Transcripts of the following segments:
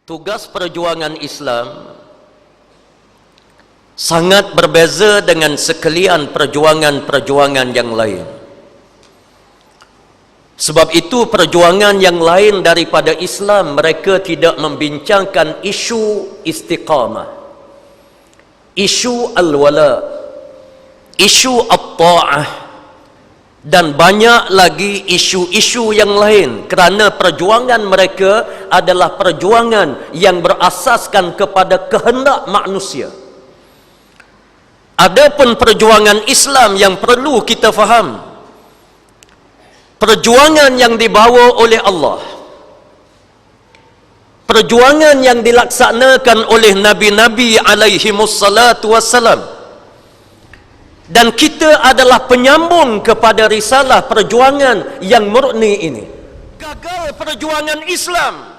Tugas perjuangan Islam sangat berbeza dengan sekalian perjuangan-perjuangan yang lain. Sebab itu perjuangan yang lain daripada Islam, mereka tidak membincangkan isu istiqamah, isu al-wala, isu at-ta'ah, dan banyak lagi isu-isu yang lain, kerana perjuangan mereka adalah perjuangan yang berasaskan kepada kehendak manusia. Adapun perjuangan Islam yang perlu kita faham, perjuangan yang dibawa oleh Allah, perjuangan yang dilaksanakan oleh Nabi-Nabi alaihimussalatu wassalam, dan kita adalah penyambung kepada risalah perjuangan yang murni ini. Gagal perjuangan Islam,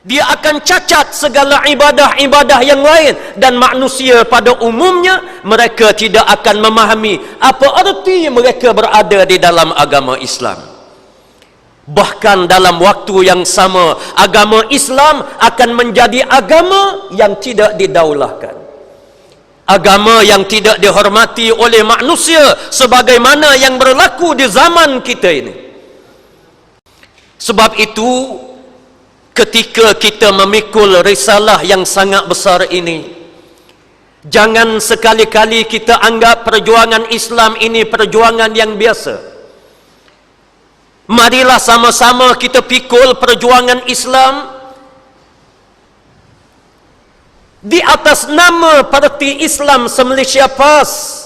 dia akan cacat segala ibadah-ibadah yang lain, dan manusia pada umumnya mereka tidak akan memahami apa arti mereka berada di dalam agama Islam. Bahkan dalam waktu yang sama, agama Islam akan menjadi agama yang tidak didaulahkan, agama yang tidak dihormati oleh manusia sebagaimana yang berlaku di zaman kita ini. Sebab itu, ketika kita memikul risalah yang sangat besar ini, jangan sekali-kali kita anggap perjuangan Islam ini perjuangan yang biasa. Marilah sama-sama kita pikul perjuangan Islam di atas nama Parti Islam se-Malaysia PAS,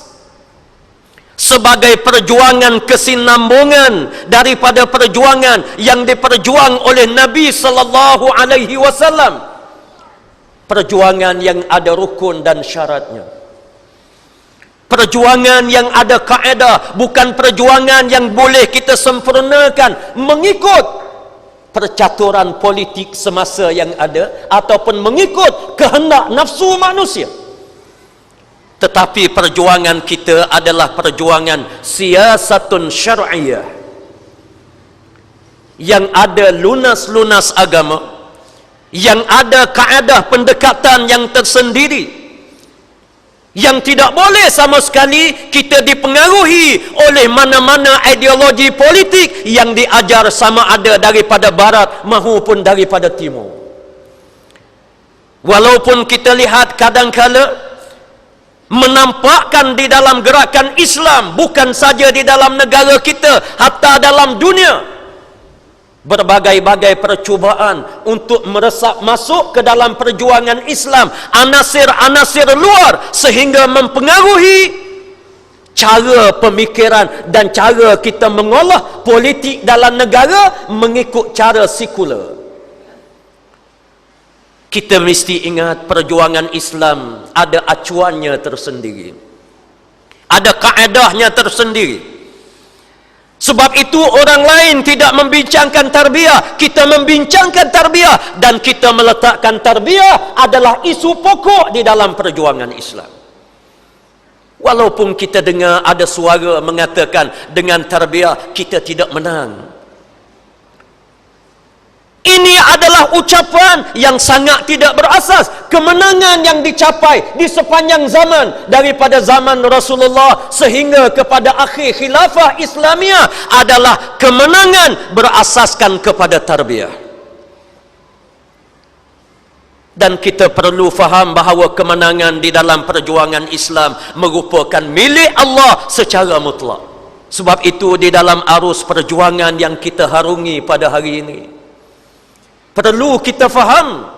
sebagai perjuangan kesinambungan daripada perjuangan yang diperjuang oleh Nabi sallallahu alaihi wasallam, perjuangan yang ada rukun dan syaratnya, perjuangan yang ada kaedah, bukan perjuangan yang boleh kita sempurnakan mengikut percaturan politik semasa yang ada ataupun mengikut kehendak nafsu manusia. Tetapi perjuangan kita adalah perjuangan siasatun syar'iyah, yang ada lunas-lunas agama, yang ada kaedah pendekatan yang tersendiri, yang tidak boleh sama sekali kita dipengaruhi oleh mana-mana ideologi politik yang diajar sama ada daripada barat maupun daripada timur. Walaupun kita lihat kadang-kala menampakkan di dalam gerakan Islam, bukan saja di dalam negara kita, hatta dalam dunia, berbagai-bagai percubaan untuk meresap masuk ke dalam perjuangan Islam anasir-anasir luar, sehingga mempengaruhi cara pemikiran dan cara kita mengolah politik dalam negara mengikut cara sekular. Kita mesti ingat perjuangan Islam ada acuannya tersendiri, ada kaedahnya tersendiri. Sebab itu orang lain tidak membincangkan tarbiyah, kita membincangkan tarbiyah, dan kita meletakkan tarbiyah adalah isu pokok di dalam perjuangan Islam. Walaupun kita dengar ada suara mengatakan dengan tarbiyah kita tidak menang, ini adalah ucapan yang sangat tidak berasas. Kemenangan yang dicapai di sepanjang zaman, daripada zaman Rasulullah sehingga kepada akhir khilafah Islamiyah, adalah kemenangan berasaskan kepada tarbiyah. Dan kita perlu faham bahawa kemenangan di dalam perjuangan Islam merupakan milik Allah secara mutlak. Sebab itu di dalam arus perjuangan yang kita harungi pada hari ini, perlu kita faham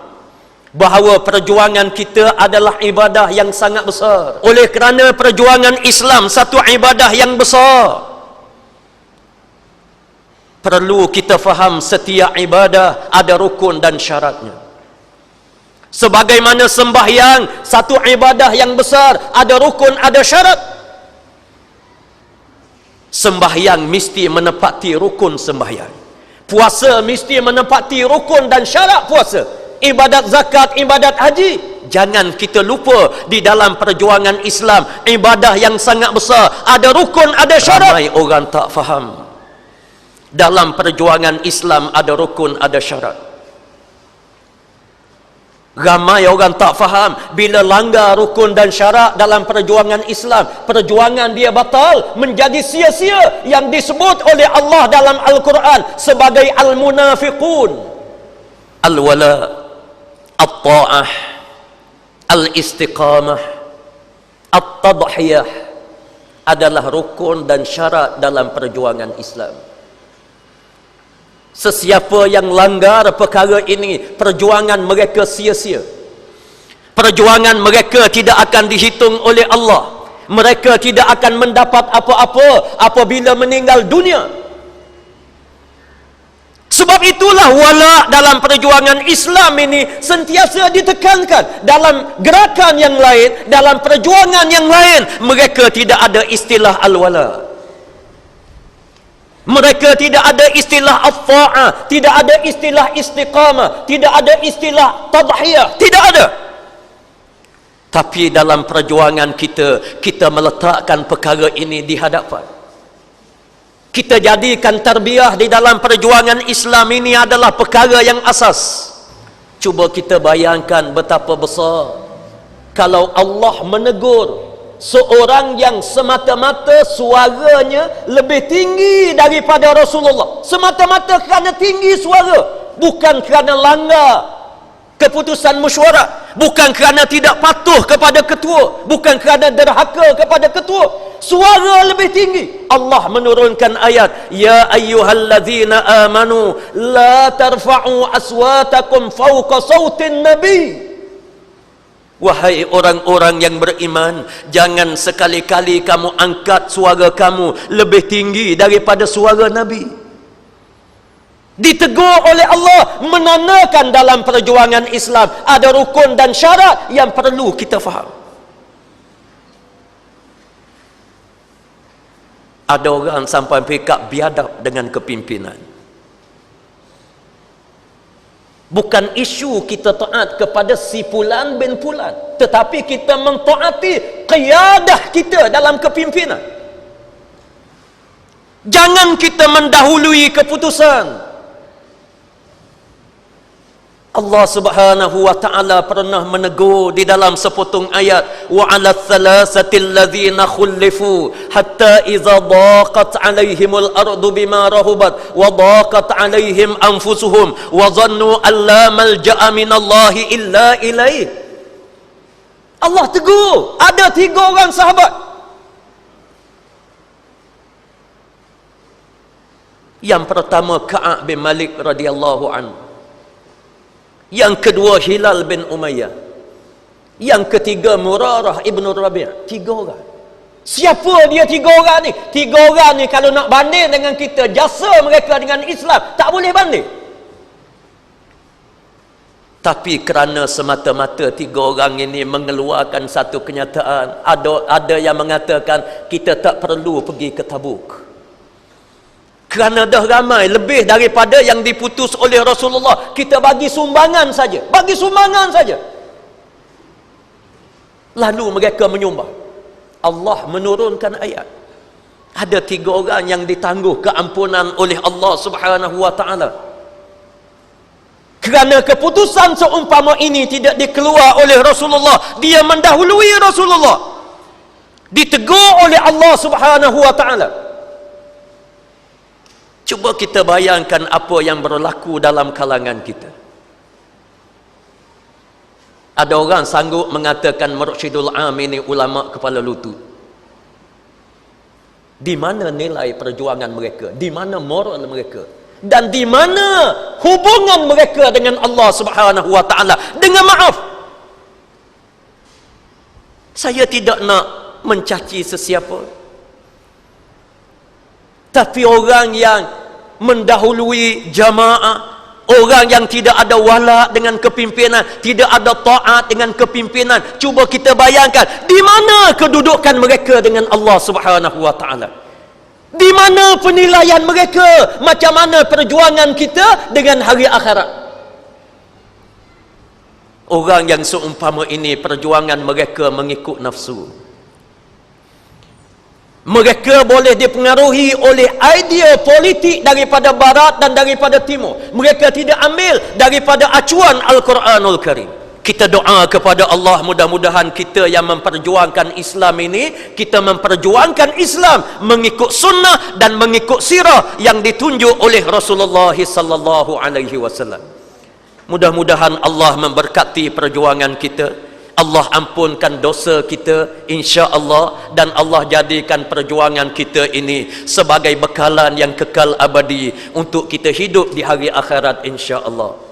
bahawa perjuangan kita adalah ibadah yang sangat besar. Oleh kerana perjuangan Islam satu ibadah yang besar, perlu kita faham setiap ibadah ada rukun dan syaratnya. Sebagaimana sembahyang satu ibadah yang besar, ada rukun, ada syarat. Sembahyang mesti menepati rukun sembahyang. Puasa mesti menepati rukun dan syarat puasa. Ibadat zakat, ibadat haji, jangan kita lupa di dalam perjuangan Islam ibadah yang sangat besar, ada rukun, ada syarat. Ramai orang tak faham dalam perjuangan Islam ada rukun, ada syarat. Ramai orang tak faham bila langgar rukun dan syarat dalam perjuangan Islam, perjuangan dia batal, menjadi sia-sia, yang disebut oleh Allah dalam Al-Quran sebagai al-munafiqun. Al-wala, at-ta'ah, al-istiqamah, at-tadhiyah adalah rukun dan syarat dalam perjuangan Islam. Sesiapa yang langgar perkara ini, perjuangan mereka sia-sia. Perjuangan mereka tidak akan dihitung oleh Allah. Mereka tidak akan mendapat apa-apa apabila meninggal dunia. Sebab itulah wala dalam perjuangan Islam ini sentiasa ditekankan. Dalam gerakan yang lain, dalam perjuangan yang lain, mereka tidak ada istilah al-wala. Mereka tidak ada istilah at-ta'ah, tidak ada istilah istiqamah, tidak ada istilah tadhiyah, tidak ada. Tapi dalam perjuangan kita, kita meletakkan perkara ini di hadapan. Kita jadikan tarbiyah di dalam perjuangan Islam ini adalah perkara yang asas. Cuba kita bayangkan betapa besar kalau Allah menegur seorang yang semata-mata suaranya lebih tinggi daripada Rasulullah, semata-mata kerana tinggi suara, bukan kerana langgar keputusan mesyuarat, bukan kerana tidak patuh kepada ketua, bukan kerana derhaka kepada ketua, suara lebih tinggi. Allah menurunkan ayat, ya ayyuhallazina amanu la tarfa'u aswatakum fawqa sautin nabi. Wahai orang-orang yang beriman, jangan sekali-kali kamu angkat suara kamu lebih tinggi daripada suara Nabi. Ditegur oleh Allah, menandakan dalam perjuangan Islam ada rukun dan syarat yang perlu kita faham. Ada orang sampai fikap biadab dengan kepimpinan. Bukan isu kita taat kepada si Fulan bin Fulan, tetapi kita mentaati qiyadah kita dalam kepimpinan. Jangan kita mendahului keputusan. Allah Subhanahu wa taala pernah menegur di dalam sepotong ayat, wa 'alal thalathati alladhina khulifu hatta idza daqat 'alaihimul ardu bima rahubat wa daqat 'alaihim anfusuhum wa dhannu an la malja'a minallahi illa ilaih. Allah tegur, ada 3 orang sahabat. Yang pertama Ka'ab bin Malik radhiyallahu anhu. Yang kedua Hilal bin Umayyah. Yang ketiga Murarah ibn Rabi'. 3 orang. Siapa dia 3 orang ni? 3 orang ni kalau nak banding dengan kita, jasa mereka dengan Islam, tak boleh banding. Tapi kerana semata-mata 3 orang ini mengeluarkan satu kenyataan, ada yang mengatakan kita tak perlu pergi ke Tabuk. Kerana dah ramai lebih daripada yang diputus oleh Rasulullah, kita bagi sumbangan saja, bagi sumbangan saja. Lalu mereka menyumbang. Allah menurunkan ayat, ada 3 orang yang ditangguh keampunan oleh Allah Subhanahu wa taala. Kerana keputusan seumpama ini tidak dikeluar oleh Rasulullah, dia mendahului Rasulullah, ditegur oleh Allah Subhanahu wa taala. Cuba kita bayangkan apa yang berlaku dalam kalangan kita. Ada orang sanggup mengatakan Mursyidul Am ini ulama kepala lutut. Di mana nilai perjuangan mereka? Di mana moral mereka? Dan di mana hubungan mereka dengan Allah Subhanahu wa taala? Dengan maaf, saya tidak nak mencaci sesiapa, tapi orang yang mendahului jamaah, orang yang tidak ada wala dengan kepimpinan, tidak ada taat dengan kepimpinan, cuba kita bayangkan di mana kedudukan mereka dengan Allah Subhanahu wa taala. Di mana penilaian mereka? Macam mana perjuangan kita dengan hari akhirat? Orang yang seumpama ini perjuangan mereka mengikut nafsu. Mereka boleh dipengaruhi oleh idea politik daripada barat dan daripada timur. Mereka tidak ambil daripada acuan Al-Quranul Karim. Kita doa kepada Allah, mudah-mudahan kita yang memperjuangkan Islam ini, kita memperjuangkan Islam mengikut sunnah dan mengikut sirah yang ditunjuk oleh Rasulullah sallallahu alaihi wasallam. Mudah-mudahan Allah memberkati perjuangan kita, Allah ampunkan dosa kita insya-Allah, dan Allah jadikan perjuangan kita ini sebagai bekalan yang kekal abadi untuk kita hidup di hari akhirat insya-Allah.